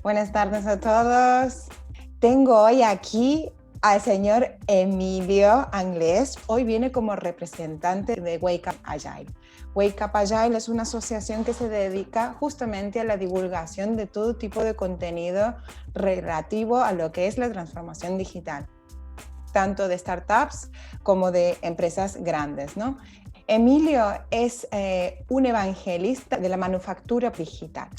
Buenas tardes a todos. Tengo hoy aquí al señor Emilio Anglés. Hoy viene como representante de Wake Up Agile. Wake Up Agile es una asociación que se dedica justamente a la divulgación de todo tipo de contenido relativo a lo que es la transformación digital, tanto de startups como de empresas grandes, ¿no? Emilio es un evangelista de la manufactura digital.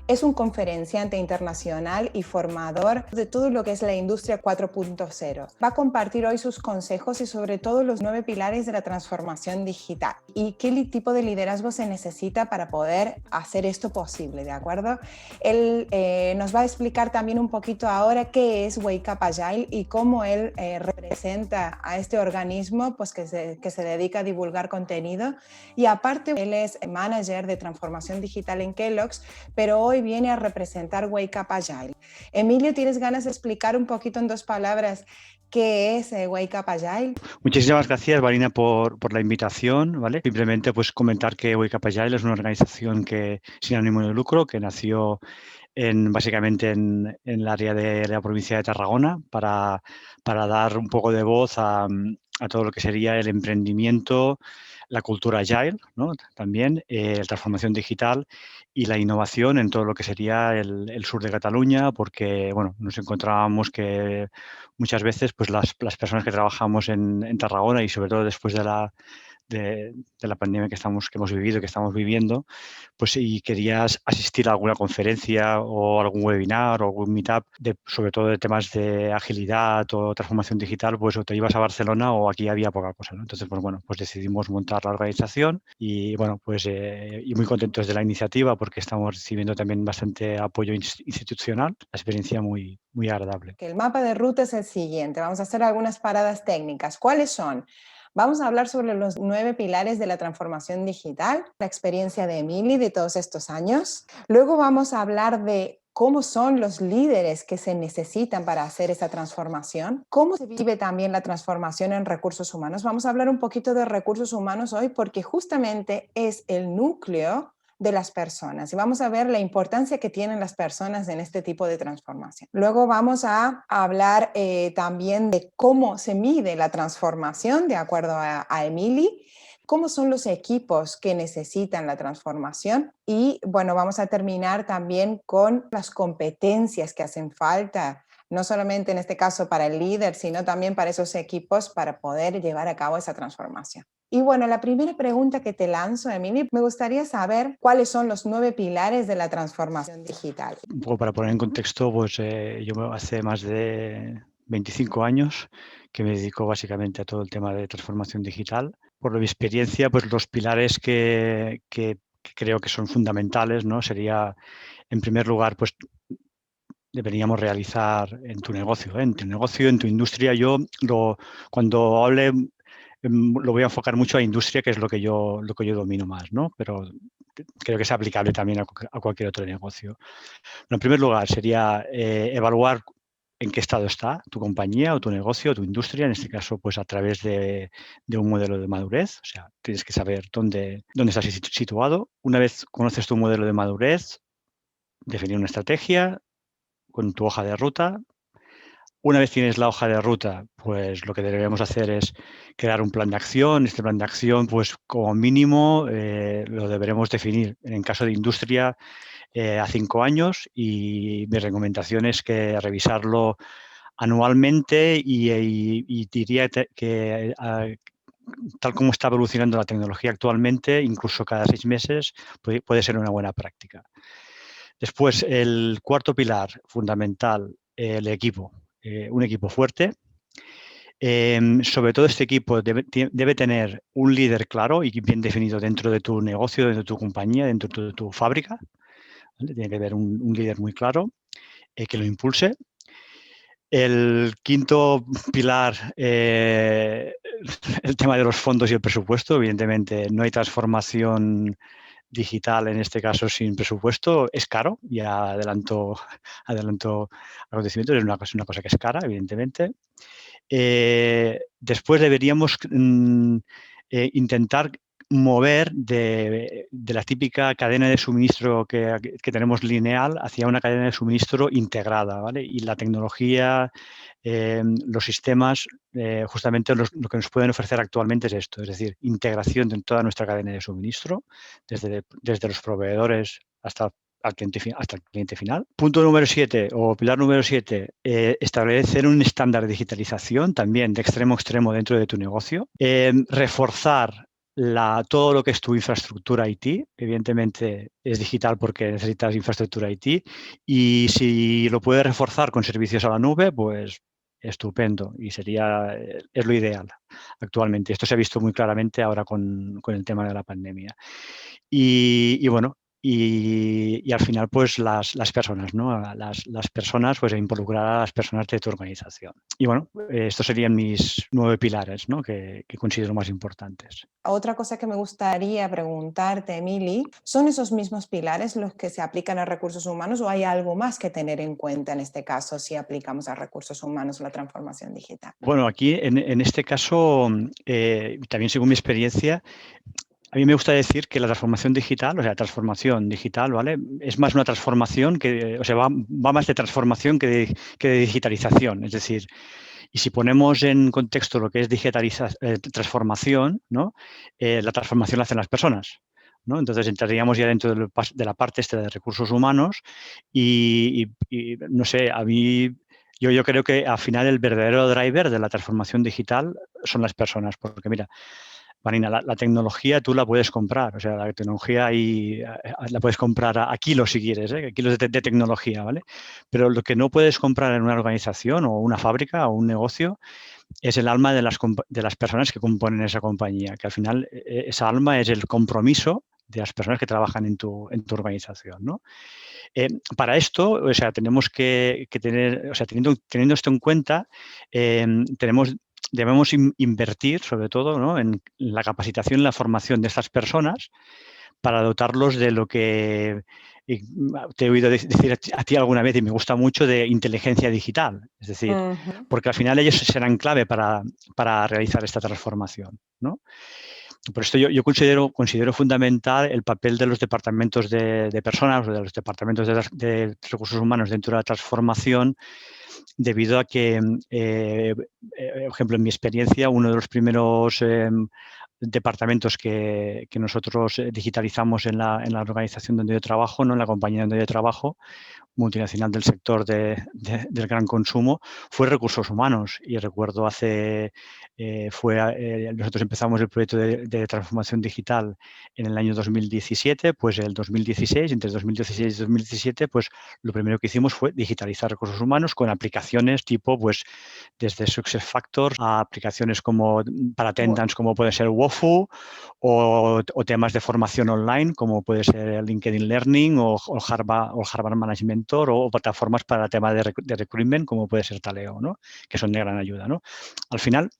Es un conferenciante internacional y formador de todo lo que es la industria 4.0. Va a compartir hoy sus consejos y sobre todo los 9 pilares de la transformación digital y qué tipo de liderazgo se necesita para poder hacer esto posible, ¿de acuerdo? Él nos va a explicar también un poquito ahora qué es Wake Up Agile y cómo él representa a este organismo pues, que se dedica a divulgar contenido. Y aparte, él es manager de transformación digital en Kellogg's, pero hoy viene a representar Wake Up Agile. Emilio, ¿tienes ganas de explicar un poquito en 2 palabras qué es Wake Up Agile? Muchísimas gracias, Marina, por la invitación, ¿vale? Simplemente pues comentar que Wake Up Agile es una organización sin ánimo de lucro que nació básicamente en el área de la provincia de Tarragona para dar un poco de voz a todo lo que sería el emprendimiento, la cultura agile, ¿no? También la transformación digital y la innovación en todo lo que sería el sur de Cataluña, porque bueno, nos encontrábamos que muchas veces pues las personas que trabajamos en Tarragona y sobre todo después de la pandemia que hemos vivido, que estamos viviendo, pues si querías asistir a alguna conferencia o algún webinar o algún meetup, sobre todo de temas de agilidad o transformación digital, pues o te ibas a Barcelona o aquí había poca cosa, ¿no? Entonces, pues bueno, pues decidimos montar la organización y bueno, pues y muy contentos de la iniciativa porque estamos recibiendo también bastante apoyo institucional, la experiencia muy, muy agradable. El mapa de ruta es el siguiente. Vamos a hacer algunas paradas técnicas. ¿Cuáles son? Vamos a hablar sobre los 9 pilares de la transformación digital, la experiencia de Emily de todos estos años. Luego vamos a hablar de cómo son los líderes que se necesitan para hacer esa transformación, cómo se vive también la transformación en recursos humanos. Vamos a hablar un poquito de recursos humanos hoy porque justamente es el núcleo de las personas y vamos a ver la importancia que tienen las personas en este tipo de transformación. Luego vamos a hablar también de cómo se mide la transformación de acuerdo a Emily, cómo son los equipos que necesitan la transformación y bueno, vamos a terminar también con las competencias que hacen falta, no solamente en este caso para el líder, sino también para esos equipos para poder llevar a cabo esa transformación. Y bueno, la primera pregunta que te lanzo, Emily, me gustaría saber cuáles son los 9 pilares de la transformación digital. Un poco para poner en contexto, pues yo hace más de 25 años que me dedico básicamente a todo el tema de transformación digital. Por mi experiencia, pues los pilares que creo que son fundamentales, ¿no? Sería, en primer lugar, pues deberíamos realizar en tu negocio, en tu industria. Cuando hable, lo voy a enfocar mucho a industria, que es lo que yo domino más, ¿no? Pero creo que es aplicable también a cualquier otro negocio. Bueno, en primer lugar, sería evaluar en qué estado está tu compañía o tu negocio o tu industria, en este caso, pues a través de un modelo de madurez. O sea, tienes que saber dónde estás situado. Una vez conoces tu modelo de madurez, definir una estrategia con tu hoja de ruta. Una vez tienes la hoja de ruta, pues lo que deberíamos hacer es crear un plan de acción. Este plan de acción, pues como mínimo, lo deberemos definir en caso de industria a 5 años y mi recomendación es que revisarlo anualmente y diría que tal como está evolucionando la tecnología actualmente, incluso cada 6 meses puede ser una buena práctica. Después, el cuarto pilar fundamental, el equipo. Un equipo fuerte. Sobre todo este equipo debe tener un líder claro y bien definido dentro de tu negocio, dentro de tu compañía, dentro de tu fábrica. ¿Vale? Tiene que haber un líder muy claro que lo impulse. El quinto pilar, el tema de los fondos y el presupuesto. Evidentemente, no hay transformación digital en este caso sin presupuesto. Es caro, ya adelanto acontecimientos, es una cosa que es cara, evidentemente. Después deberíamos intentar mover de la típica cadena de suministro que tenemos lineal hacia una cadena de suministro integrada, ¿vale? Y la tecnología, los sistemas, justamente lo que nos pueden ofrecer actualmente es esto, es decir, integración de toda nuestra cadena de suministro, desde los proveedores hasta el cliente final. Punto número 7 o pilar número 7, establecer un estándar de digitalización también de extremo a extremo dentro de tu negocio. Reforzar todo lo que es tu infraestructura IT, evidentemente es digital porque necesitas infraestructura IT, y si lo puedes reforzar con servicios a la nube, pues estupendo, y es lo ideal actualmente. Esto se ha visto muy claramente ahora con el tema de la pandemia. Y bueno, y al final, pues las personas, ¿no? Las personas, pues involucrar a las personas de tu organización. Y bueno, estos serían mis 9 pilares, ¿no? que considero más importantes. Otra cosa que me gustaría preguntarte, Emily, ¿son esos mismos pilares los que se aplican a recursos humanos o hay algo más que tener en cuenta en este caso si aplicamos a recursos humanos la transformación digital? Bueno, aquí en este caso, también según mi experiencia, a mí me gusta decir que la transformación digital, o sea, transformación digital, ¿vale? Es más una transformación o sea, va más de transformación que de digitalización. Es decir, y si ponemos en contexto lo que es transformación, ¿no? La transformación la hacen las personas, ¿no? Entonces entraríamos ya dentro de la parte de recursos humanos y no sé, a mí yo creo que al final el verdadero driver de la transformación digital son las personas, porque mira, Marina, la tecnología tú la puedes comprar, o sea, la tecnología ahí la puedes comprar a kilos si quieres, kilos de tecnología, ¿vale? Pero lo que no puedes comprar en una organización o una fábrica o un negocio es el alma de las personas que componen esa compañía, que al final esa alma es el compromiso de las personas que trabajan en tu organización, ¿no? Para esto, o sea, tenemos que tener, o sea, teniendo esto en cuenta, debemos invertir, sobre todo, ¿no? En la capacitación y la formación de estas personas para dotarlos de lo que te he oído decir a ti alguna vez y me gusta mucho, de inteligencia digital. Es decir, porque al final ellos serán clave para realizar esta transformación, ¿no? Por esto yo considero fundamental el papel de los departamentos de personas o de los departamentos de recursos humanos dentro de la transformación, debido a que, por ejemplo, en mi experiencia, uno de los primeros departamentos que nosotros digitalizamos en la organización donde yo trabajo, ¿no? En la compañía donde yo trabajo, multinacional del sector del gran consumo, fue recursos humanos. Y recuerdo nosotros empezamos el proyecto de transformación digital en el año 2017, pues el 2016, entre 2016 y 2017, pues lo primero que hicimos fue digitalizar recursos humanos con aplicaciones tipo, pues desde SuccessFactors a aplicaciones para attendance como puede ser Wofu, o temas de formación online como puede ser LinkedIn Learning o Harvard Management Tour, o plataformas para temas de recruitment como puede ser Taleo, ¿no? Que son de gran ayuda, ¿no? Al final,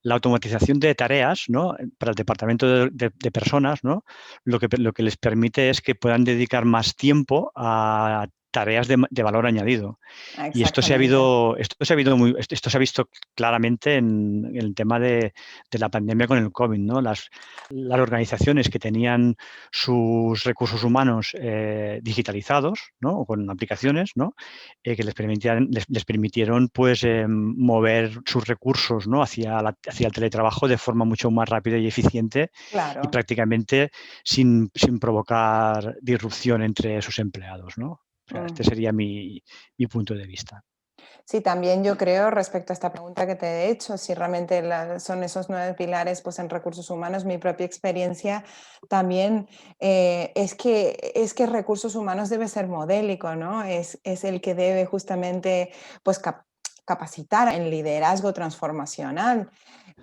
la automatización de tareas, ¿no? Para el departamento de personas, ¿no? Lo que les permite es que puedan dedicar más tiempo a tareas de valor añadido. Y esto se ha visto claramente en el tema de la pandemia con el COVID, ¿no? Las organizaciones que tenían sus recursos humanos digitalizados, ¿no? O con aplicaciones, ¿no? Que les permitieron pues, mover sus recursos, ¿no? hacia el teletrabajo de forma mucho más rápida y eficiente, Claro. y prácticamente sin provocar disrupción entre sus empleados, ¿no? O sea, este sería mi punto de vista. Sí, también yo creo, respecto a esta pregunta que te he hecho, si realmente son esos 9 pilares pues, en recursos humanos, mi propia experiencia también es que recursos humanos debe ser modélico, ¿no? Es el que debe justamente pues, capacitar en liderazgo transformacional.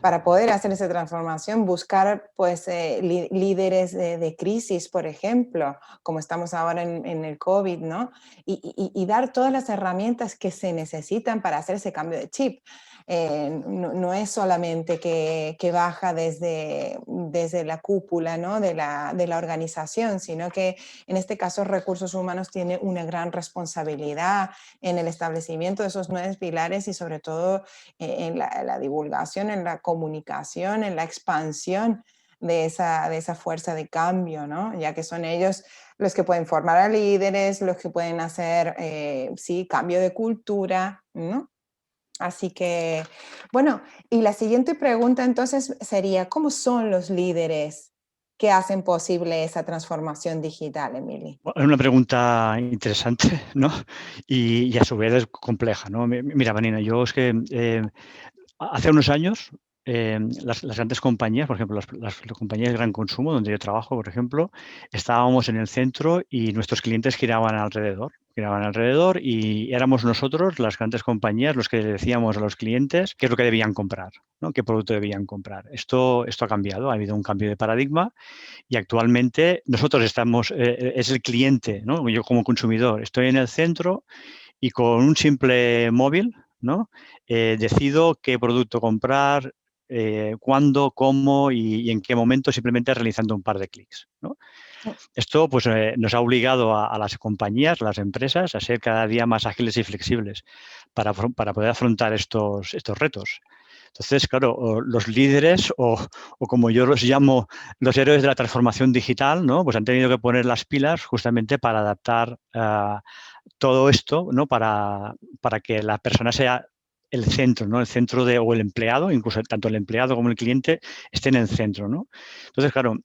Para poder hacer esa transformación, buscar pues, líderes de crisis, por ejemplo, como estamos ahora en el COVID, ¿no? Y dar todas las herramientas que se necesitan para hacer ese cambio de chip. No es solamente que baja desde la cúpula, ¿no? de la organización, sino que en este caso recursos humanos tiene una gran responsabilidad en el establecimiento de esos 9 pilares y sobre todo en la divulgación, en la comunicación, en la expansión de esa fuerza de cambio, ¿no? Ya que son ellos los que pueden formar a líderes, los que pueden hacer, sí, cambio de cultura, ¿no? Así que, bueno, y la siguiente pregunta entonces sería, ¿cómo son los líderes que hacen posible esa transformación digital, Emily? Es una pregunta interesante, ¿no? Y a su vez es compleja, ¿no? Mira, Vanina, yo es que hace unos años las grandes compañías, por ejemplo, las compañías de gran consumo, donde yo trabajo, por ejemplo, estábamos en el centro y nuestros clientes giraban alrededor y éramos nosotros, las grandes compañías, los que decíamos a los clientes qué es lo que debían comprar, ¿no? Qué producto debían comprar. Esto ha cambiado, ha habido un cambio de paradigma y actualmente nosotros estamos, es el cliente, ¿no? Yo como consumidor estoy en el centro y con un simple móvil, ¿no? Decido qué producto comprar, cuándo, cómo y en qué momento, simplemente realizando un par de clics, ¿no? Esto pues, nos ha obligado a las compañías, a las empresas, a ser cada día más ágiles y flexibles para poder afrontar estos retos. Entonces, claro, los líderes o como yo los llamo, los héroes de la transformación digital, ¿no? Pues han tenido que poner las pilas justamente para adaptar todo esto, ¿no? Para que la persona sea el centro, ¿no? El centro o el empleado, incluso tanto el empleado como el cliente estén en el centro, ¿no? Entonces, claro,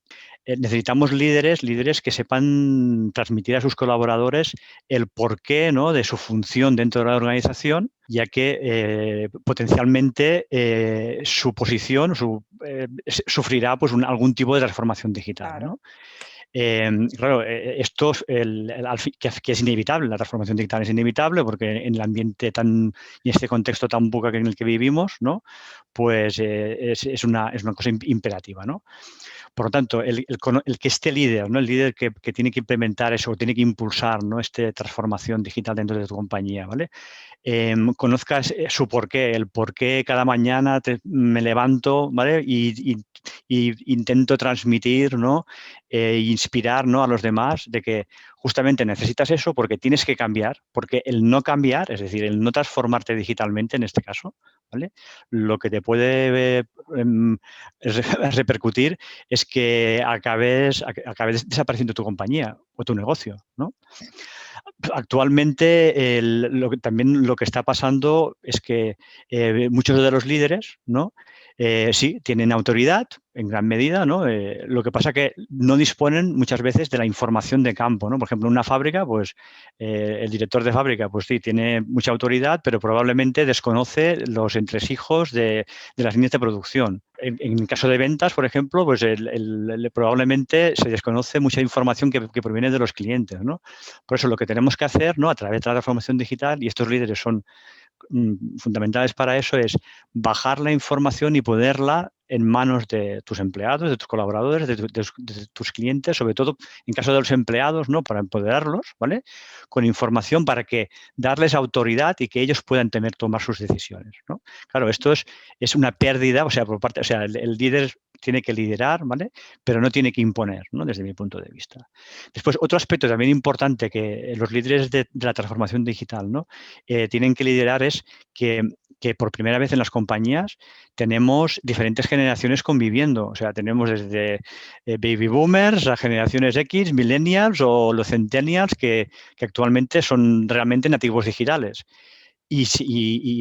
necesitamos líderes que sepan transmitir a sus colaboradores el porqué, ¿no? De su función dentro de la organización, ya que potencialmente su posición sufrirá pues, algún tipo de transformación digital, Claro. ¿no? Claro, esto que es inevitable, la transformación digital es inevitable porque en el ambiente tan y este contexto tan buca en el que vivimos, ¿no? Pues es una cosa imperativa, ¿no? Por lo tanto, el que esté líder, ¿no? El líder que tiene que implementar eso, tiene que impulsar, ¿no? Esta transformación digital dentro de tu compañía, ¿vale? Conozcas su porqué, el por qué cada mañana me levanto, ¿vale? Y intento transmitir, ¿no? Inspirar, ¿no? A los demás de que justamente necesitas eso porque tienes que cambiar, porque el no cambiar, es decir, el no transformarte digitalmente en este caso, ¿vale? Lo que te puede repercutir es que acabes desapareciendo tu compañía o tu negocio, ¿no? Actualmente, también lo que está pasando es que muchos de los líderes, ¿no? Sí, tienen autoridad en gran medida, ¿no? Lo que pasa que no disponen muchas veces de la información de campo, ¿no? Por ejemplo, en una fábrica, pues el director de fábrica, pues sí, tiene mucha autoridad, pero probablemente desconoce los entresijos de las líneas de producción. En el caso de ventas, por ejemplo, pues probablemente se desconoce mucha información que proviene de los clientes, ¿no? Por eso lo que tenemos que hacer, ¿no? A través de la transformación digital, y estos líderes son fundamentales para eso, es bajar la información y ponerla en manos de tus empleados, de tus colaboradores, de tus clientes, sobre todo en caso de los empleados, ¿no? Para empoderarlos, ¿vale? Con información para que darles autoridad y que ellos puedan tomar sus decisiones, ¿no? Claro, esto es una pérdida, o sea, por parte, o sea, el líder tiene que liderar, ¿vale? Pero no tiene que imponer, ¿no? Desde mi punto de vista. Después, otro aspecto también importante que los líderes de la transformación digital, ¿no? Tienen que liderar es que por primera vez en las compañías tenemos diferentes generaciones conviviendo. O sea, tenemos desde baby boomers a generaciones X, millennials o los centennials que actualmente son realmente nativos digitales.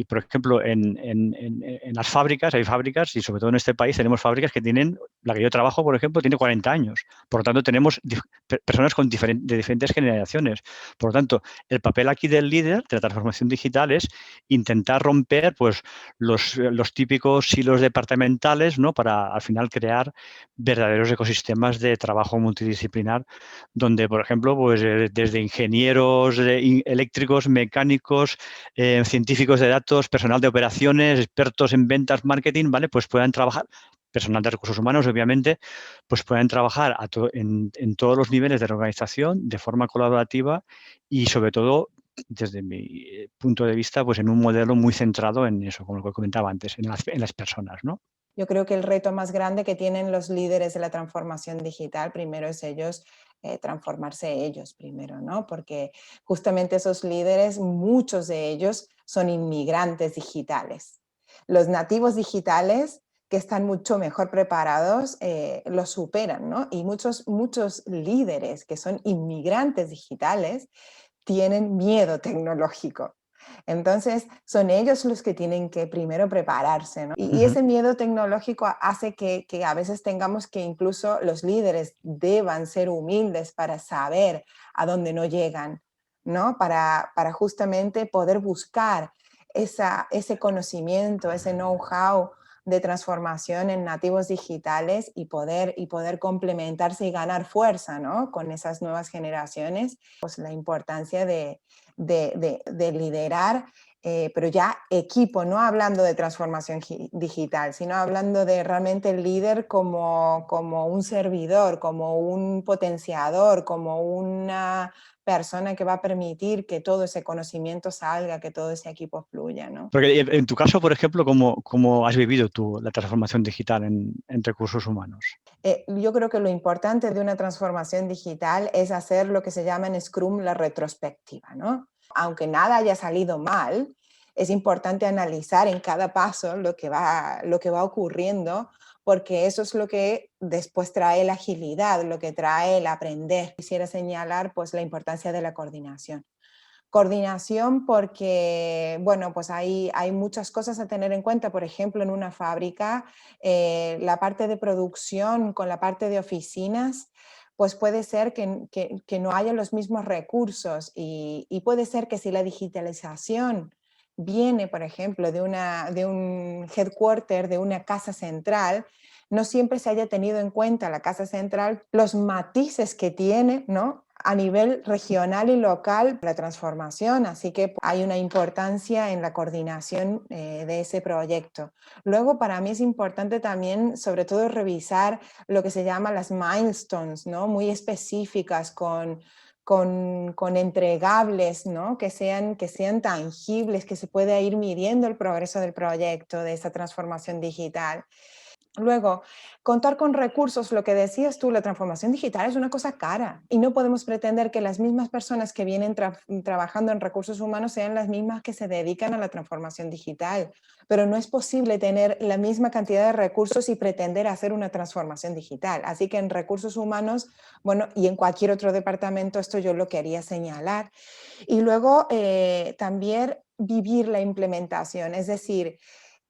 Por ejemplo, en las fábricas, hay fábricas, y sobre todo en este país tenemos fábricas que tienen, la que yo trabajo, por ejemplo, tiene 40 años. Por lo tanto, tenemos personas de diferentes generaciones. Por lo tanto, el papel aquí del líder de la transformación digital es intentar romper pues, los típicos silos departamentales, ¿no? Para al final crear verdaderos ecosistemas de trabajo multidisciplinar donde, por ejemplo, pues, desde ingenieros eléctricos, mecánicos, científicos de datos, personal de operaciones, expertos en ventas, marketing, ¿vale? Pues puedan trabajar, personal de recursos humanos, obviamente, pues puedan trabajar en todos los niveles de la organización de forma colaborativa y, sobre todo, desde mi punto de vista, pues en un modelo muy centrado en eso, como lo que comentaba antes, en las personas, ¿no? Yo creo que el reto más grande que tienen los líderes de la transformación digital, primero es ellos, transformarse ellos primero, ¿no? Porque justamente esos líderes, muchos de ellos son inmigrantes digitales. Los nativos digitales que están mucho mejor preparados lo superan, ¿no? Y muchos líderes que son inmigrantes digitales tienen miedo tecnológico. Entonces, son ellos los que tienen que primero prepararse, ¿no? Y ese miedo tecnológico hace que a veces tengamos que incluso los líderes deban ser humildes para saber a dónde no llegan, ¿no? Para justamente poder buscar ese conocimiento, ese know-how de transformación en nativos digitales y poder complementarse y ganar fuerza, ¿no? Con esas nuevas generaciones, pues la importancia de liderar, pero ya equipo, no hablando de transformación digital, sino hablando de realmente el líder como un servidor, como un potenciador, como una persona que va a permitir que todo ese conocimiento salga, que todo ese equipo fluya, ¿no? Porque en tu caso, por ejemplo, ¿cómo has vivido tú la transformación digital en recursos humanos? Yo creo que lo importante de una transformación digital es hacer lo que se llama en Scrum la retrospectiva, ¿no? Aunque nada haya salido mal, es importante analizar en cada paso lo que va ocurriendo, porque eso es lo que después trae la agilidad, lo que trae el aprender. Quisiera señalar pues la importancia de la coordinación. Coordinación porque, bueno, pues hay muchas cosas a tener en cuenta. Por ejemplo, en una fábrica, la parte de producción con la parte de oficinas, pues puede ser que no haya los mismos recursos y puede ser que si la digitalización viene, por ejemplo, de un headquarter, de una casa central, no siempre se haya tenido en cuenta la casa central, los matices que tiene, ¿no? A nivel regional y local la transformación, así que hay una importancia en la coordinación de ese proyecto. Luego, para mí es importante también, sobre todo, revisar lo que se llama las milestones, ¿no? Muy específicas con entregables, ¿no? Que sean tangibles, que se pueda ir midiendo el progreso del proyecto, de esa transformación digital. Luego, contar con recursos, lo que decías tú, la transformación digital es una cosa cara y no podemos pretender que las mismas personas que vienen trabajando en recursos humanos sean las mismas que se dedican a la transformación digital, pero no es posible tener la misma cantidad de recursos y pretender hacer una transformación digital. Así que en recursos humanos, bueno, y en cualquier otro departamento, esto yo lo quería señalar. Y luego también vivir la implementación, es decir,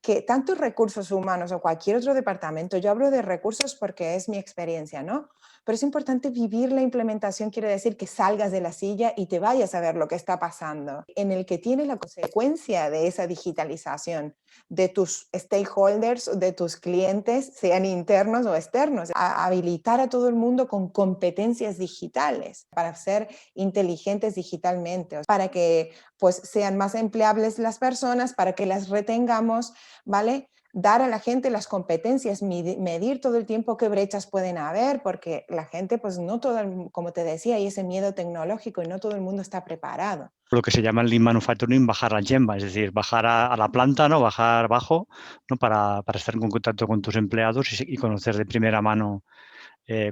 que tanto recursos humanos o cualquier otro departamento, yo hablo de recursos porque es mi experiencia, ¿no? Pero es importante vivir la implementación, quiere decir que salgas de la silla y te vayas a ver lo que está pasando, en el que tiene la consecuencia de esa digitalización de tus stakeholders, de tus clientes, sean internos o externos, habilitar a todo el mundo con competencias digitales para ser inteligentes digitalmente, para que pues sean más empleables las personas, para que las retengamos, ¿vale? Dar a la gente las competencias, medir todo el tiempo qué brechas pueden haber, porque la gente, pues no todo, como te decía, hay ese miedo tecnológico y no todo el mundo está preparado. Lo que se llama el Lean Manufacturing, bajar al Gemba, es decir, bajar a la planta, ¿no? Bajar bajo, ¿no? Para estar en contacto con tus empleados y conocer de primera mano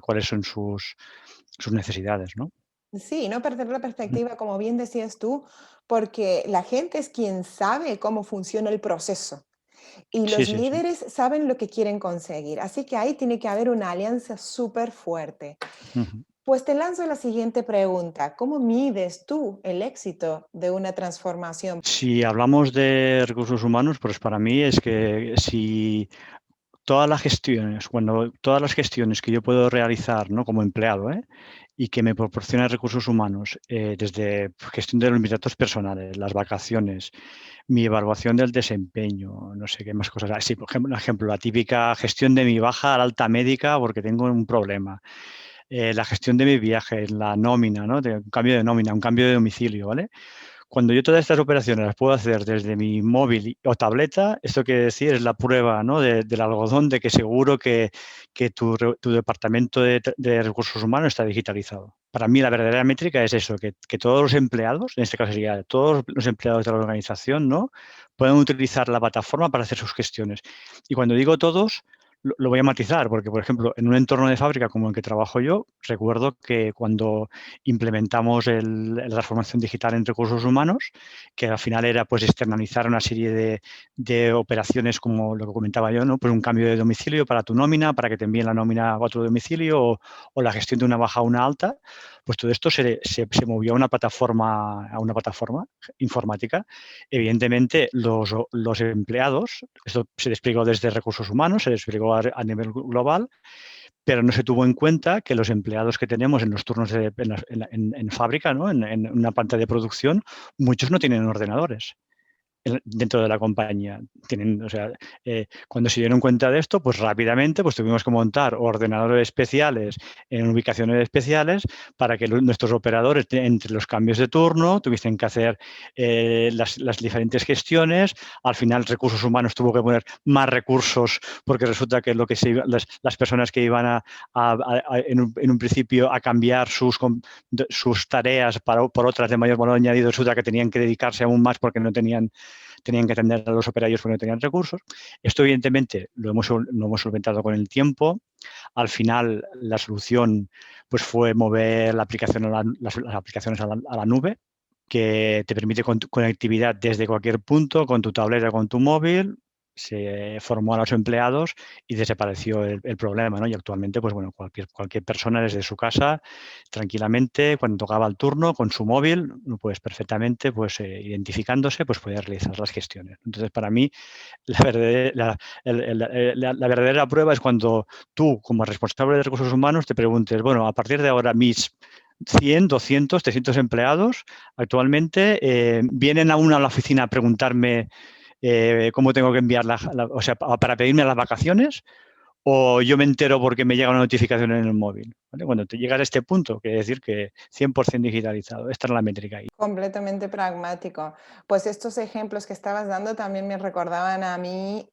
cuáles son sus necesidades, ¿no? Sí, no perder la perspectiva, como bien decías tú, porque la gente es quien sabe cómo funciona el proceso. Y Sí, los sí, sí. líderes saben lo que quieren conseguir, así que ahí tiene que haber una alianza súper fuerte. Ujú. Pues te lanzo la siguiente pregunta. ¿Cómo mides tú el éxito de una transformación? Si hablamos de recursos humanos, pues para mí es que si todas las gestiones que yo puedo realizar, ¿no? Como empleado, y que me proporciona recursos humanos, desde gestión de los mis datos personales, las vacaciones, mi evaluación del desempeño, no sé qué más cosas. Así, por ejemplo, la típica gestión de mi baja al alta médica porque tengo un problema. La gestión de mi viaje, la nómina, ¿no? De un cambio de nómina, un cambio de domicilio, ¿vale? Cuando yo todas estas operaciones las puedo hacer desde mi móvil o tableta, esto quiere decir es la prueba, ¿no? Del algodón de que seguro que tu departamento de recursos humanos está digitalizado. Para mí la verdadera métrica es eso, que todos los empleados, en este caso sería todos los empleados de la organización, ¿no? Puedan utilizar la plataforma para hacer sus gestiones. Y cuando digo todos, lo voy a matizar, porque, por ejemplo, en un entorno de fábrica como el que trabajo yo, recuerdo que cuando implementamos la transformación digital en recursos humanos, que al final era pues externalizar una serie de operaciones como lo que comentaba yo, ¿no? Pues un cambio de domicilio para tu nómina, para que te envíen la nómina a otro domicilio o la gestión de una baja a una alta, pues todo esto se movió a una plataforma informática. Evidentemente, los empleados, esto se desplegó desde recursos humanos, se desplegó a nivel global, pero no se tuvo en cuenta que los empleados que tenemos en los turnos en fábrica, ¿no? En una planta de producción, muchos no tienen ordenadores dentro de la compañía. Tienen, o sea, cuando se dieron cuenta de esto, pues rápidamente pues tuvimos que montar ordenadores especiales en ubicaciones especiales para que nuestros operadores, entre los cambios de turno, tuviesen que hacer las diferentes gestiones. Al final, Recursos Humanos tuvo que poner más recursos porque resulta que las personas que iban en un principio a cambiar sus tareas por otras de mayor valor añadido, resulta que tenían que dedicarse aún más porque no tenían que atender a los operarios porque no tenían recursos. Esto, evidentemente, lo hemos solventado con el tiempo. Al final, la solución pues, fue mover la aplicación las aplicaciones a la nube, que te permite conectividad desde cualquier punto, con tu tableta, con tu móvil. Se formó a los empleados y desapareció el problema, ¿no? Y actualmente, pues bueno, cualquier persona desde su casa, tranquilamente, cuando tocaba el turno, con su móvil, pues perfectamente, pues identificándose, pues puede realizar las gestiones. Entonces, para mí, la verdadera prueba es cuando tú, como responsable de recursos humanos, te preguntes, bueno, a partir de ahora mis 100, 200, 300 empleados actualmente vienen aún a la oficina a preguntarme cómo tengo que enviar, o sea, para pedirme las vacaciones, o yo me entero porque me llega una notificación en el móvil. ¿Vale? Cuando te llegas a este punto, quiere decir que 100% digitalizado. Esta es la métrica ahí. Completamente pragmático. Pues estos ejemplos que estabas dando también me recordaban a mí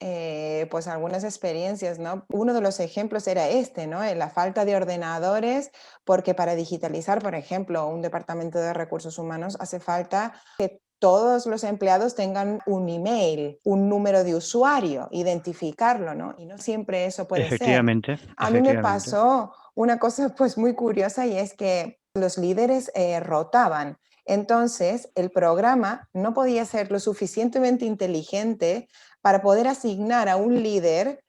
pues algunas experiencias, ¿no? Uno de los ejemplos era este, ¿no? La falta de ordenadores, porque para digitalizar, por ejemplo, un departamento de recursos humanos hace falta que todos los empleados tengan un email, un número de usuario, identificarlo, ¿no? Y no siempre eso puede ser. Efectivamente, A mí me efectivamente. pasó una cosa pues muy curiosa y es que los líderes rotaban. Entonces, el programa no podía ser lo suficientemente inteligente para poder asignar a un líder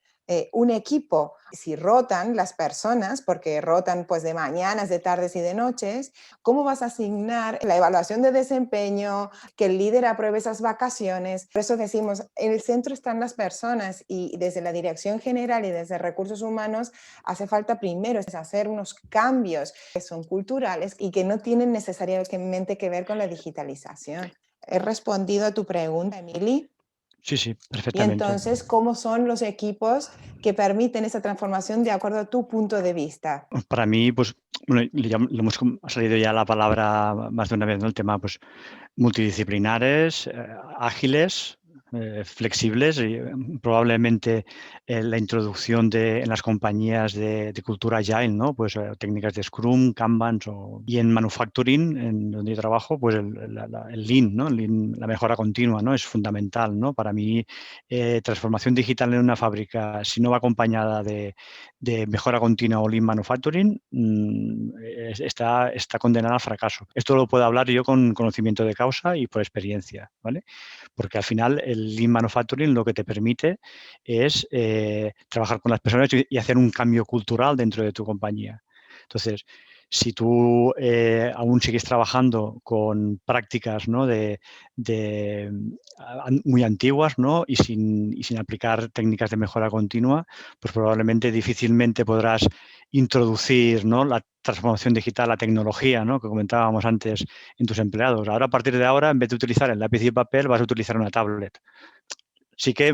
un equipo. Si rotan las personas, porque rotan pues de mañanas, de tardes y de noches, ¿cómo vas a asignar la evaluación de desempeño, que el líder apruebe esas vacaciones? Por eso decimos, en el centro están las personas y desde la dirección general y desde recursos humanos hace falta primero hacer unos cambios que son culturales y que no tienen necesariamente que ver con la digitalización. ¿He respondido a tu pregunta, Emily? Sí, Y perfectamente. entonces, ¿cómo son los equipos que permiten esa transformación de acuerdo a tu punto de vista? Para mí, pues, bueno, lo hemos ha salido ya la palabra más de una vez, ¿no? El tema, pues, multidisciplinares, ágiles, flexibles y probablemente la introducción en las compañías de cultura agile, ¿no? Pues técnicas de Scrum, Kanban y en manufacturing, en donde yo trabajo, pues el Lean, ¿no? La mejora continua, ¿no? Es fundamental, ¿no? Para mí, transformación digital en una fábrica, si no va acompañada de mejora continua o Lean Manufacturing, está condenada al fracaso. Esto lo puedo hablar yo con conocimiento de causa y por experiencia, ¿vale? Porque al final el Lean Manufacturing lo que te permite es trabajar con las personas y hacer un cambio cultural dentro de tu compañía. Entonces, si tú aún sigues trabajando con prácticas, ¿no? Muy antiguas, ¿no? y sin aplicar técnicas de mejora continua, pues probablemente difícilmente podrás introducir, ¿no? La transformación digital, la tecnología, ¿no? Que comentábamos antes en tus empleados. Ahora, a partir de ahora, en vez de utilizar el lápiz y papel, vas a utilizar una tablet. Sí que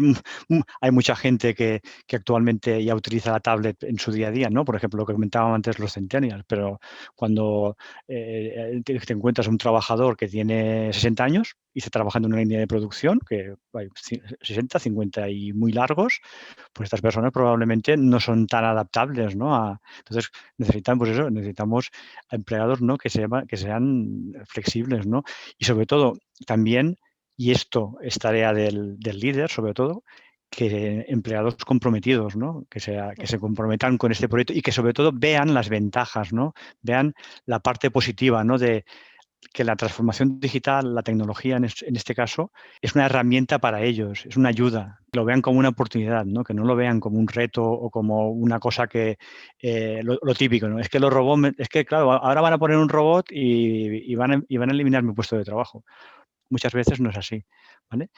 hay mucha gente que actualmente ya utiliza la tablet en su día a día, ¿no? Por ejemplo, lo que comentábamos antes los centennials, pero cuando te encuentras un trabajador que tiene 60 años y está trabajando en una línea de producción, que hay 60, 50 y muy largos, pues estas personas probablemente no son tan adaptables, ¿no? Entonces necesitamos empleados, ¿no? Que sean flexibles, ¿no? Y sobre todo también, y esto es tarea del líder sobre todo, que empleados comprometidos, ¿no? Que se comprometan con este proyecto y que sobre todo vean las ventajas, ¿no? Vean la parte positiva, ¿no? De que la transformación digital, la tecnología en este caso, es una herramienta para ellos, es una ayuda. Que lo vean como una oportunidad, ¿no? Que no lo vean como un reto o como una cosa que lo típico, ¿no? Es que los robots, es que claro, ahora van a poner un robot y van a eliminar mi puesto de trabajo. Muchas veces no es así, ¿vale?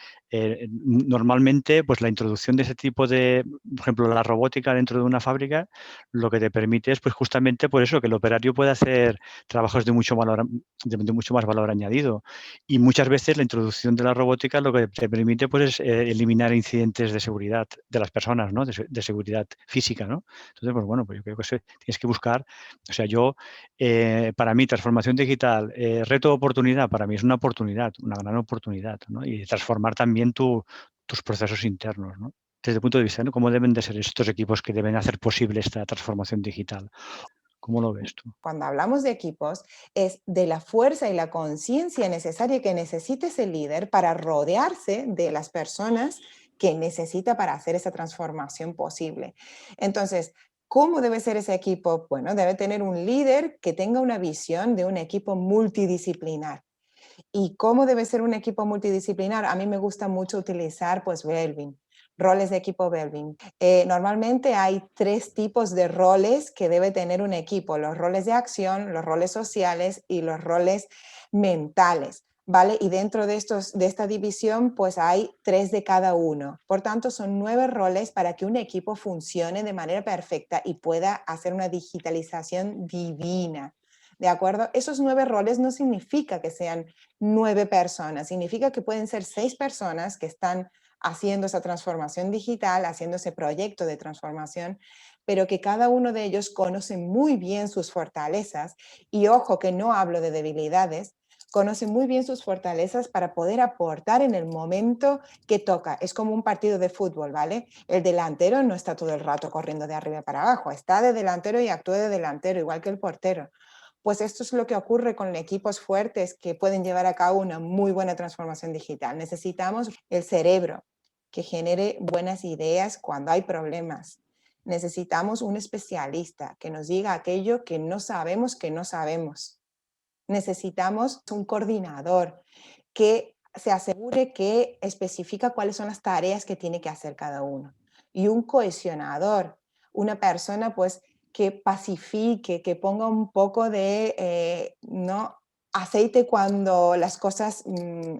Normalmente, pues la introducción de ese tipo de, por ejemplo, la robótica dentro de una fábrica, lo que te permite es, pues justamente por eso, que el operario puede hacer trabajos de mucho valor, de mucho más valor añadido. Y muchas veces la introducción de la robótica lo que te permite, pues, es eliminar incidentes de seguridad de las personas, ¿no? De seguridad física, ¿no? Entonces, pues bueno, pues yo creo que tienes que buscar, o sea, para mí, transformación digital, reto o oportunidad, para mí es una oportunidad, una gran oportunidad, ¿no? Y transformar también tus procesos internos, ¿no? Desde el punto de vista, ¿no? ¿Cómo deben de ser estos equipos que deben hacer posible esta transformación digital? ¿Cómo lo ves tú? Cuando hablamos de equipos, es de la fuerza y la conciencia necesaria que necesita ese líder para rodearse de las personas que necesita para hacer esa transformación posible. Entonces, ¿cómo debe ser ese equipo? Bueno, debe tener un líder que tenga una visión de un equipo multidisciplinar. ¿Y cómo debe ser un equipo multidisciplinar? A mí me gusta mucho utilizar, pues, Belvin, roles de equipo Belvin. Normalmente hay 3 tipos de roles que debe tener un equipo: los roles de acción, los roles sociales y los roles mentales, ¿vale? Y dentro de esta división, pues hay 3 de cada uno. Por tanto, son 9 roles para que un equipo funcione de manera perfecta y pueda hacer una digitalización divina. ¿De acuerdo? Esos 9 roles no significa que sean 9 personas, significa que pueden ser 6 personas que están haciendo esa transformación digital, haciendo ese proyecto de transformación, pero que cada uno de ellos conoce muy bien sus fortalezas y ojo que no hablo de debilidades, conoce muy bien sus fortalezas para poder aportar en el momento que toca. Es como un partido de fútbol, ¿vale? El delantero no está todo el rato corriendo de arriba para abajo, está de delantero y actúa de delantero, igual que el portero. Pues esto es lo que ocurre con equipos fuertes que pueden llevar a cabo una muy buena transformación digital. Necesitamos el cerebro que genere buenas ideas cuando hay problemas. Necesitamos un especialista que nos diga aquello que no sabemos que no sabemos. Necesitamos un coordinador que se asegure que especifica cuáles son las tareas que tiene que hacer cada uno. Y un cohesionador, una persona pues que pacifique, que ponga un poco de ¿no? aceite cuando las cosas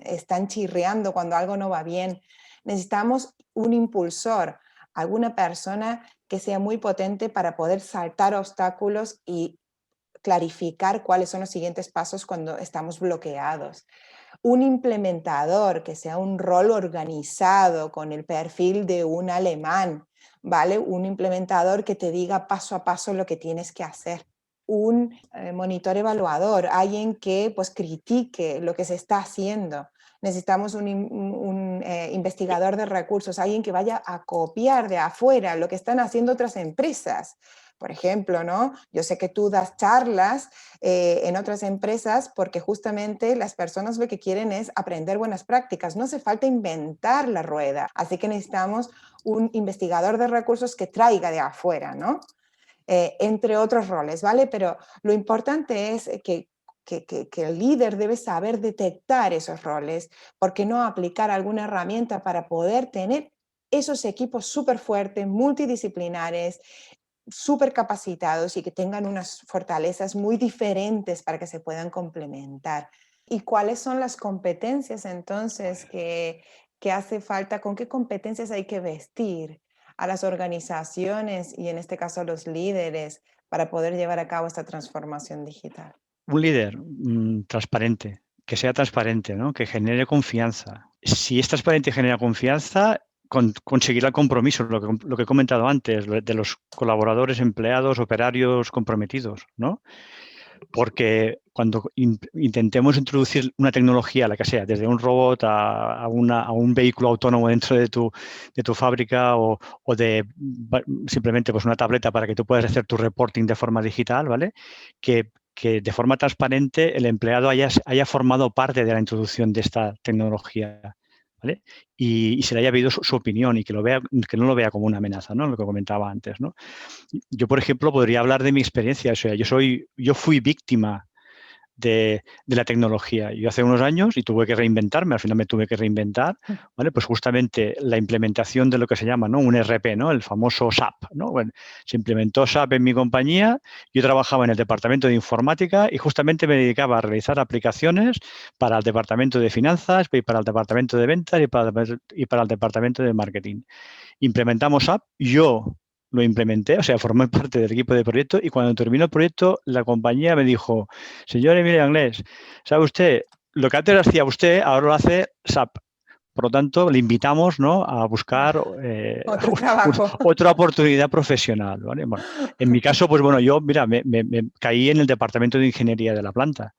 están chirriando, cuando algo no va bien. Necesitamos un impulsor, alguna persona que sea muy potente para poder saltar obstáculos y clarificar cuáles son los siguientes pasos cuando estamos bloqueados. Un implementador que sea un rol organizado con el perfil de un alemán, ¿vale? Un implementador que te diga paso a paso lo que tienes que hacer. Un monitor evaluador, alguien que pues critique lo que se está haciendo. Necesitamos un investigador de recursos, alguien que vaya a copiar de afuera lo que están haciendo otras empresas. Por ejemplo, ¿no? Yo sé que tú das charlas en otras empresas porque justamente las personas lo que quieren es aprender buenas prácticas. No hace falta inventar la rueda. Así que necesitamos un investigador de recursos que traiga de afuera, ¿no? Entre otros roles, ¿vale? Pero lo importante es que el líder debe saber detectar esos roles, porque no aplicar alguna herramienta para poder tener esos equipos súper fuertes, multidisciplinares, súper capacitados y que tengan unas fortalezas muy diferentes para que se puedan complementar. ¿Y cuáles son las competencias entonces que hace falta? ¿Con qué competencias hay que vestir a las organizaciones y en este caso a los líderes para poder llevar a cabo esta transformación digital? Un líder transparente, que sea transparente, ¿no? Que genere confianza. Si es transparente y genera confianza, conseguirá el compromiso, lo que he comentado antes, de los colaboradores, empleados, operarios comprometidos, ¿no? Porque cuando intentemos introducir una tecnología, la que sea, desde un robot a un vehículo autónomo dentro de tu fábrica o simplemente pues una tableta para que tú puedas hacer tu reporting de forma digital, ¿vale? Que de forma transparente el empleado haya formado parte de la introducción de esta tecnología, ¿vale? Y se le haya pedido su opinión y que no lo vea como una amenaza, ¿no? Lo que comentaba antes, ¿no? Yo, por ejemplo, podría hablar de mi experiencia. O sea, yo fui víctima de la tecnología. Yo hace unos años y tuve que reinventarme, al final me tuve que reinventar, ¿vale? Pues justamente la implementación de lo que se llama, ¿no? Un ERP, ¿no? El famoso SAP, ¿no? Bueno, se implementó SAP en mi compañía, yo trabajaba en el departamento de informática y justamente me dedicaba a realizar aplicaciones para el departamento de finanzas, y para el departamento de ventas y para el departamento de marketing. Implementamos SAP, yo lo implementé, o sea, formé parte del equipo de proyecto y cuando terminó el proyecto, la compañía me dijo, señor Emilio Anglés, ¿sabe usted? Lo que antes hacía usted, ahora lo hace SAP. Por lo tanto, le invitamos, ¿no?, a buscar Otro trabajo. otra oportunidad profesional, ¿vale? Bueno, en mi caso, pues bueno, yo, mira, me caí en el departamento de ingeniería de la planta.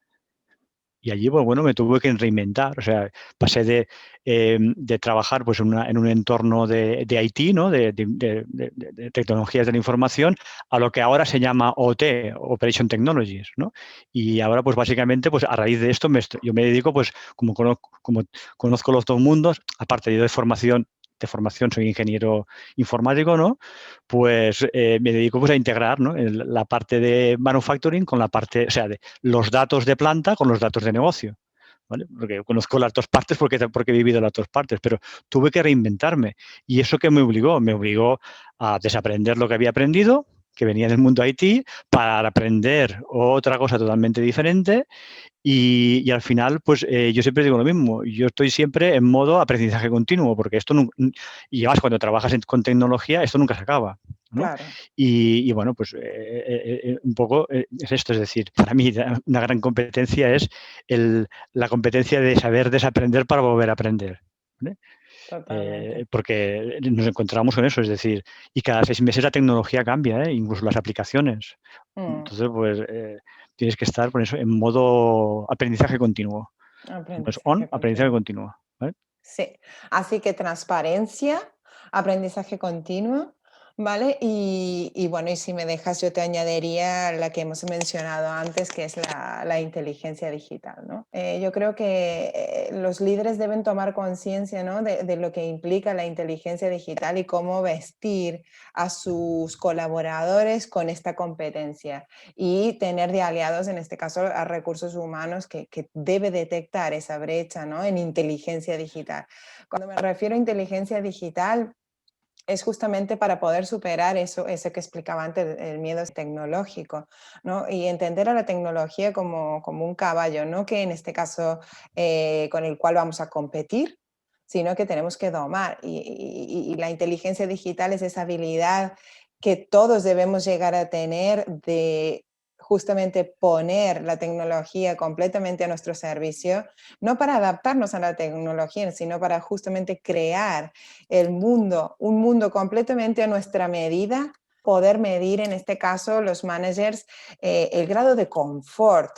Y allí, pues bueno, me tuve que reinventar. O sea, pasé de trabajar pues, en un entorno de IT, ¿no? De tecnologías de la información, a lo que ahora se llama OT, Operation Technologies, ¿no? Y ahora, pues básicamente, pues a raíz de esto, yo me dedico, pues como conozco los dos mundos, aparte yo de formación soy ingeniero informático, ¿no? Pues me dedico pues, a integrar, ¿no?, la parte de manufacturing con la parte, o sea, de los datos de planta con los datos de negocio. ¿Vale? Porque conozco las dos partes porque he vivido las dos partes, pero tuve que reinventarme. ¿Y eso qué me obligó? Me obligó a desaprender lo que había aprendido, que venía del mundo IT, para aprender otra cosa totalmente diferente y al final, pues yo siempre digo lo mismo, yo estoy siempre en modo aprendizaje continuo, porque esto y además cuando trabajas con tecnología, esto nunca se acaba, ¿no? Claro. Y bueno, pues un poco es esto, es decir, para mí una gran competencia es la competencia de saber desaprender para volver a aprender, ¿vale? Totalmente. Porque nos encontramos con eso, es decir, y cada 6 meses la tecnología cambia, incluso las aplicaciones. Mm, Entonces, pues tienes que estar por eso en modo aprendizaje continuo. Pues aprendizaje aprendizaje continuo. continuo. ¿Vale? Sí, así que transparencia, aprendizaje continuo, ¿vale? Y bueno, y si me dejas, yo te añadiría la que hemos mencionado antes, que es la inteligencia digital, ¿no? Yo creo que los líderes deben tomar conciencia, ¿no?, de lo que implica la inteligencia digital y cómo vestir a sus colaboradores con esta competencia y tener de aliados, en este caso, a recursos humanos que debe detectar esa brecha, ¿no?, en inteligencia digital. Cuando me refiero a inteligencia digital, es justamente para poder superar eso que explicaba antes, el miedo tecnológico, ¿no? Y entender a la tecnología como un caballo, no que en este caso con el cual vamos a competir, sino que tenemos que domar. Y la inteligencia digital es esa habilidad que todos debemos llegar a tener de justamente poner la tecnología completamente a nuestro servicio, no para adaptarnos a la tecnología, sino para justamente crear un mundo completamente a nuestra medida, poder medir en este caso los managers el grado de confort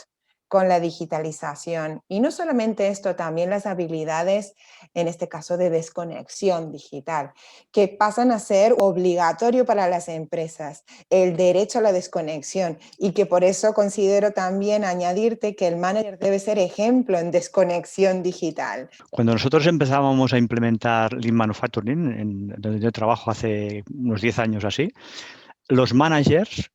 con la digitalización. Y no solamente esto, también las habilidades, en este caso de desconexión digital, que pasan a ser obligatorio para las empresas, el derecho a la desconexión y que por eso considero también añadirte que el manager debe ser ejemplo en desconexión digital. Cuando nosotros empezábamos a implementar Lean Manufacturing, donde yo trabajo hace unos 10 años así, los managers,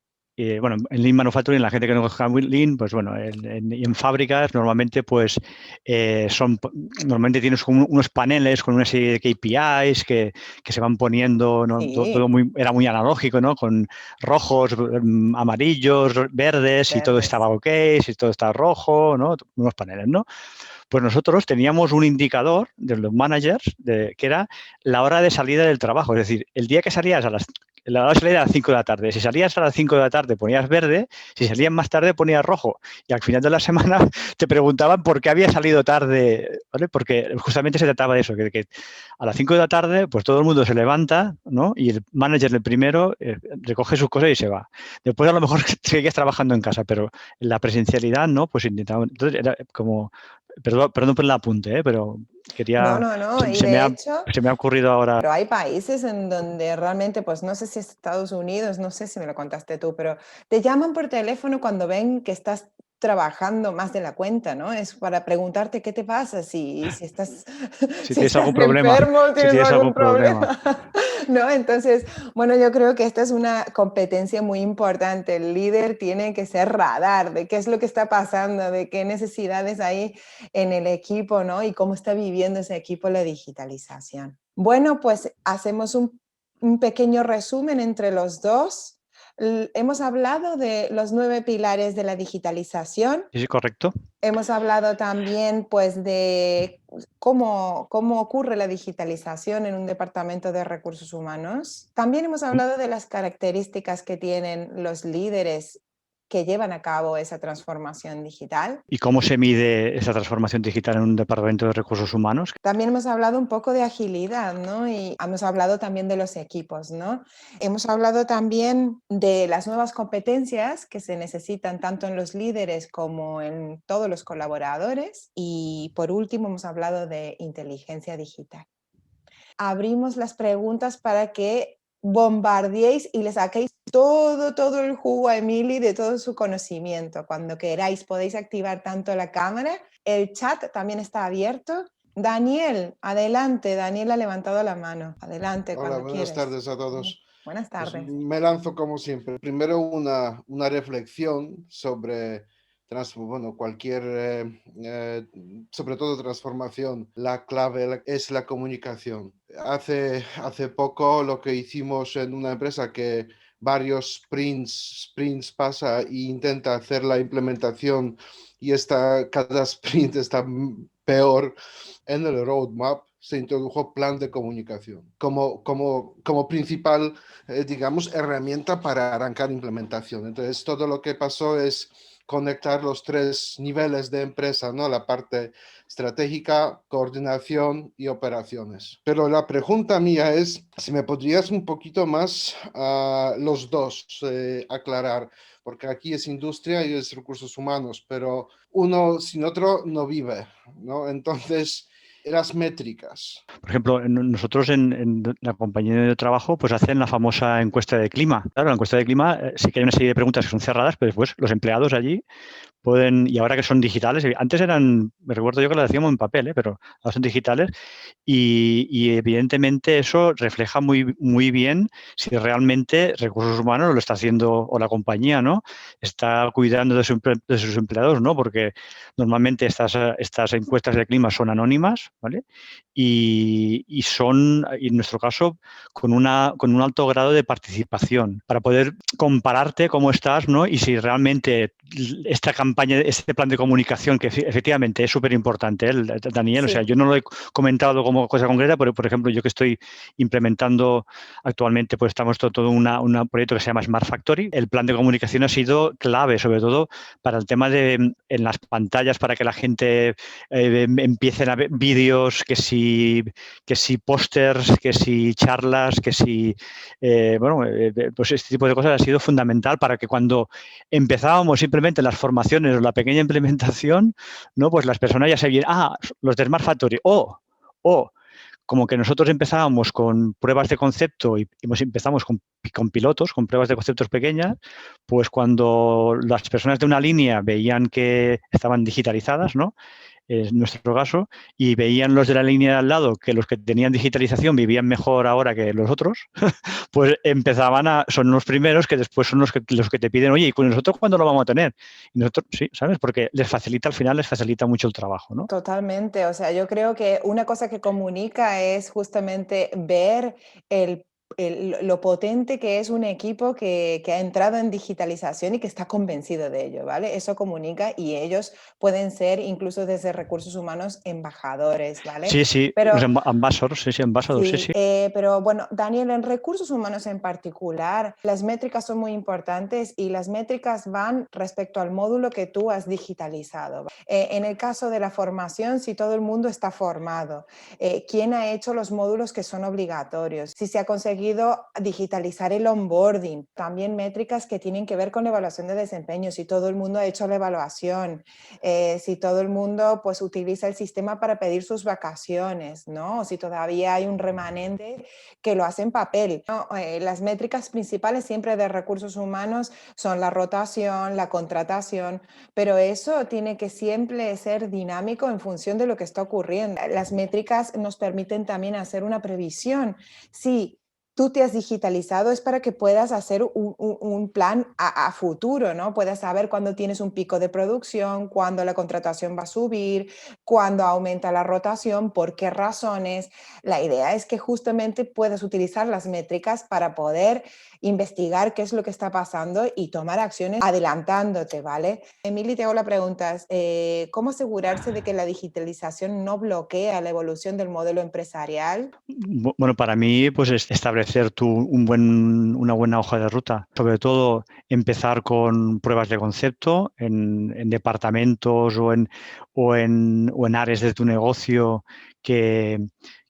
bueno, en Lean Manufacturing, la gente que no conozca Lean, pues bueno, en fábricas normalmente pues normalmente tienes como unos paneles con una serie de KPIs que se van poniendo, ¿no? Todo Sí, era muy analógico, ¿no? Con rojos, amarillos, verdes, y todo estaba verdes. ok, si todo estaba rojo, ¿no? Unos paneles, ¿no? Pues nosotros teníamos un indicador de los managers que era la hora de salida del trabajo. Es decir, el día que salías la hora de salida era a las 5 de la tarde. Si salías a las 5 de la tarde ponías verde, si salías más tarde ponías rojo. Y al final de la semana te preguntaban por qué había salido tarde, ¿vale? Porque justamente se trataba de eso, que a las 5 de la tarde pues todo el mundo se levanta, ¿no? Y el manager, el primero, recoge sus cosas y se va. Después a lo mejor seguías trabajando en casa, pero la presencialidad, ¿no? Pues intentaba. Entonces era como. Perdón por el apunte, pero No, quería. no, no. Se, Y se me de ha, hecho, se me ha ocurrido ahora. pero hay países en donde realmente, pues no sé si es Estados Unidos, no sé si me lo contaste tú, pero te llaman por teléfono cuando ven que estás trabajando más de la cuenta, ¿no? Es para preguntarte qué te pasa, si estás, Si si tienes estás algún problema, enfermo, si tienes tienes algún algún problema. problema, ¿no? Entonces, bueno, yo creo que esta es una competencia muy importante. El líder tiene que ser radar de qué es lo que está pasando, de qué necesidades hay en el equipo, ¿no? Y cómo está viviendo ese equipo la digitalización. Bueno, pues hacemos un pequeño resumen entre los dos. Hemos hablado de los 9 pilares de la digitalización. Sí, sí, correcto. Hemos hablado también pues, de cómo ocurre la digitalización en un departamento de recursos humanos. También hemos hablado de las características que tienen los líderes que llevan a cabo esa transformación digital. ¿Y cómo se mide esa transformación digital en un departamento de recursos humanos? También hemos hablado un poco de agilidad, ¿no? Y hemos hablado también de los equipos, ¿no? Hemos hablado también de las nuevas competencias que se necesitan tanto en los líderes como en todos los colaboradores. Y por último, hemos hablado de inteligencia digital. Abrimos las preguntas para que bombardeéis y le saquéis todo el jugo a Emily de todo su conocimiento. Cuando queráis podéis activar tanto la cámara, el chat también está abierto. Daniel, adelante. Daniel ha levantado la mano. Adelante, Hola, cuando buenas quieras. tardes a todos. Buenas Pues tardes. me lanzo como siempre. Primero una reflexión sobre cualquier, sobre todo transformación. La clave es la comunicación. Hace poco lo que hicimos en una empresa que varios sprints pasa e intenta hacer la implementación y cada sprint está peor. En el roadmap se introdujo plan de comunicación como principal, digamos, herramienta para arrancar implementación. Entonces, todo lo que pasó es conectar los 3 niveles de empresa, ¿no? La parte estratégica, coordinación y operaciones. Pero la pregunta mía es si me podrías un poquito más los dos aclarar, porque aquí es industria y es recursos humanos, pero uno sin otro no vive, ¿no? Entonces, las métricas. Por ejemplo, nosotros en la compañía de trabajo pues hacen la famosa encuesta de clima. Claro, la encuesta de clima sí que hay una serie de preguntas que son cerradas, pero después los empleados allí pueden, y ahora que son digitales, antes eran, me recuerdo yo que las hacíamos en papel, pero ahora son digitales, y evidentemente eso refleja muy bien si realmente recursos humanos lo está haciendo, o la compañía, ¿no? Está cuidando de sus empleados, ¿no? Porque normalmente estas encuestas de clima son anónimas, ¿vale? Y son, en nuestro caso, con un alto grado de participación para poder compararte cómo estás, ¿no? Y si realmente esta campaña, este plan de comunicación, que efectivamente es súper importante, Daniel, Sí. o sea, yo no lo he comentado como cosa concreta, pero por ejemplo, yo que estoy implementando actualmente, pues estamos todo un proyecto que se llama Smart Factory. El plan de comunicación ha sido clave, sobre todo para el tema de en las pantallas, para que la gente empiecen a ver vídeos, que si pósters, que si charlas, que si, pues este tipo de cosas ha sido fundamental para que cuando empezábamos simplemente las formaciones o la pequeña implementación, ¿no? Pues las personas ya sabían, los de Smart Factory, como que nosotros empezábamos con pruebas de concepto y empezamos con pilotos, con pruebas de conceptos pequeñas, pues cuando las personas de una línea veían que estaban digitalizadas, ¿no? En nuestro caso, y veían los de la línea de al lado que los que tenían digitalización vivían mejor ahora que los otros, pues son los primeros que después son los que te piden, oye, ¿y con nosotros cuándo lo vamos a tener? Y nosotros, sí, ¿sabes? Porque al final les facilita mucho el trabajo, ¿no? Totalmente, o sea, yo creo que una cosa que comunica es justamente ver lo potente que es un equipo que ha entrado en digitalización y que está convencido de ello, ¿vale? Eso comunica y ellos pueden ser incluso desde recursos humanos embajadores, ¿vale? Sí, Pero los ambassadors, sí. sí, pero bueno, Daniel, en recursos humanos en particular, las métricas son muy importantes y las métricas van respecto al módulo que tú has digitalizado. En el caso de la formación, si todo el mundo está formado, quién ha hecho los módulos que son obligatorios, si se ha conseguido conseguido digitalizar el onboarding, también métricas que tienen que ver con la evaluación de desempeño, si todo el mundo ha hecho la evaluación, si todo el mundo pues utiliza el sistema para pedir sus vacaciones, ¿no? O si todavía hay un remanente que lo hace en papel, ¿no? Las métricas principales siempre de recursos humanos son la rotación, la contratación, pero eso tiene que siempre ser dinámico en función de lo que está ocurriendo. Las métricas nos permiten también hacer una previsión. Si tú te has digitalizado es para que puedas hacer un plan a futuro, ¿no? Puedas saber cuándo tienes un pico de producción, cuándo la contratación va a subir, cuándo aumenta la rotación, por qué razones. La idea es que justamente puedas utilizar las métricas para poder investigar qué es lo que está pasando y tomar acciones adelantándote, ¿vale? Emily, te hago la pregunta, ¿cómo asegurarse de que la digitalización no bloquea la evolución del modelo empresarial? Bueno, para mí, pues es establecer una buena hoja de ruta. Sobre todo, empezar con pruebas de concepto en departamentos o en áreas de tu negocio que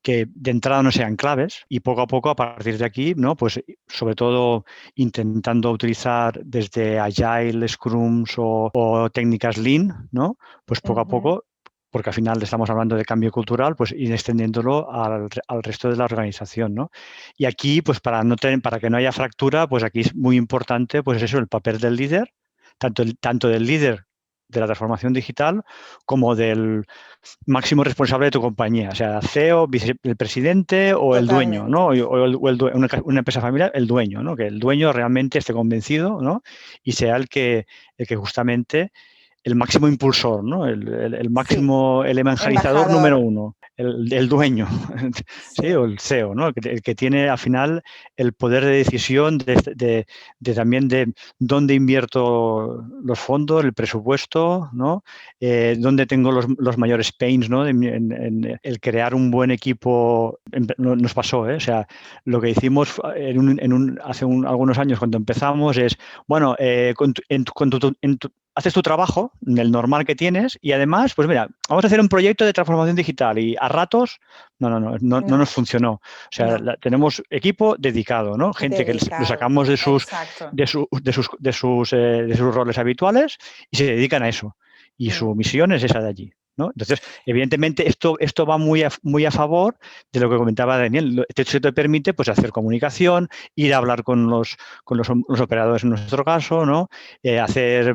de entrada no sean claves, y poco a poco, a partir de aquí, ¿no? Pues sobre todo intentando utilizar desde Agile, Scrums o técnicas Lean, ¿no? Pues poco a poco, porque al final estamos hablando de cambio cultural, pues ir extendiéndolo al resto de la organización, ¿no? Y aquí, pues para que no haya fractura, pues aquí es muy importante, pues eso, el papel del líder, tanto del líder de la transformación digital como del máximo responsable de tu compañía, o sea, CEO, el presidente o el dueño, ¿no? Una empresa familiar, el dueño, ¿no? Que el dueño realmente esté convencido, ¿no? Y sea el que justamente el máximo impulsor, ¿no? El máximo, el evangelizador número uno, el dueño, ¿sí? O el CEO, ¿no? El que tiene al final el poder de decisión de también de dónde invierto los fondos, el presupuesto, ¿no? Dónde tengo los mayores pains, ¿no? En el crear un buen equipo. Nos pasó, O sea, lo que hicimos hace algunos años cuando empezamos es, bueno, haces tu trabajo, el normal que tienes, y además, pues mira, vamos a hacer un proyecto de transformación digital, y a ratos no nos funcionó. O sea, tenemos equipo dedicado, ¿no? Gente que lo sacamos de sus roles habituales y se dedican a eso. Y su misión es esa de allí, ¿no? Entonces, evidentemente, esto va muy a favor de lo que comentaba Daniel. Esto te permite, pues, hacer comunicación, ir a hablar con los operadores en nuestro caso, ¿no? Hacer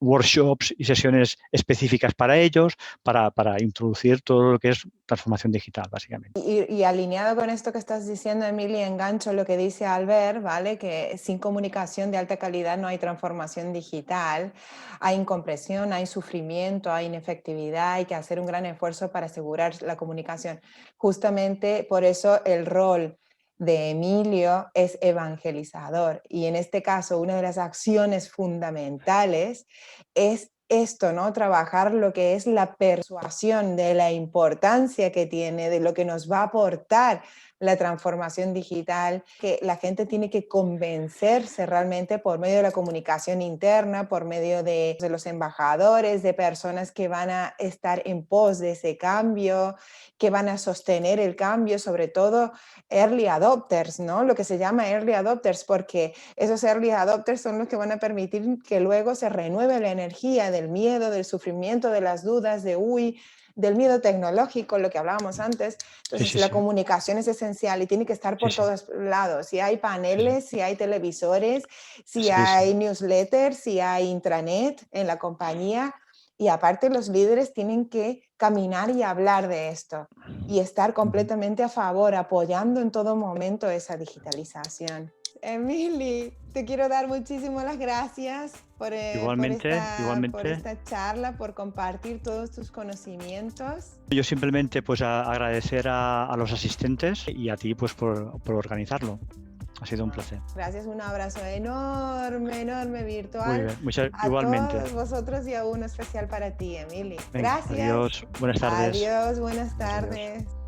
workshops y sesiones específicas para ellos, para introducir todo lo que es transformación digital, básicamente. Y alineado con esto que estás diciendo, Emily, engancho lo que dice Albert, ¿vale? Que sin comunicación de alta calidad no hay transformación digital, hay incompresión, hay sufrimiento, hay inefectividad, hay que hacer un gran esfuerzo para asegurar la comunicación. Justamente por eso el rol de Emilio es evangelizador, y en este caso una de las acciones fundamentales es esto, ¿no? Trabajar lo que es la persuasión de la importancia que tiene, de lo que nos va a aportar la transformación digital, que la gente tiene que convencerse realmente por medio de la comunicación interna, por medio de los embajadores, de personas que van a estar en pos de ese cambio, que van a sostener el cambio, sobre todo early adopters, ¿no? Lo que se llama early adopters, porque esos early adopters son los que van a permitir que luego se renueve la energía del miedo, del sufrimiento, de las dudas, del miedo tecnológico, lo que hablábamos antes. Entonces, la comunicación es esencial y tiene que estar por todos lados. Si hay paneles, si hay televisores, si hay newsletters, si hay intranet en la compañía. Y aparte, los líderes tienen que caminar y hablar de esto y estar completamente a favor, apoyando en todo momento esa digitalización. Emily, te quiero dar muchísimas las gracias por esta charla, por compartir todos tus conocimientos. Yo simplemente, pues, agradecer a los asistentes y a ti, pues, por organizarlo. Ha sido un placer. Gracias, un abrazo enorme virtual. Muy bien, igualmente. A todos vosotros y a uno especial para ti, Emily. Venga, gracias. Adiós, buenas tardes. Adiós, buenas tardes. Adiós.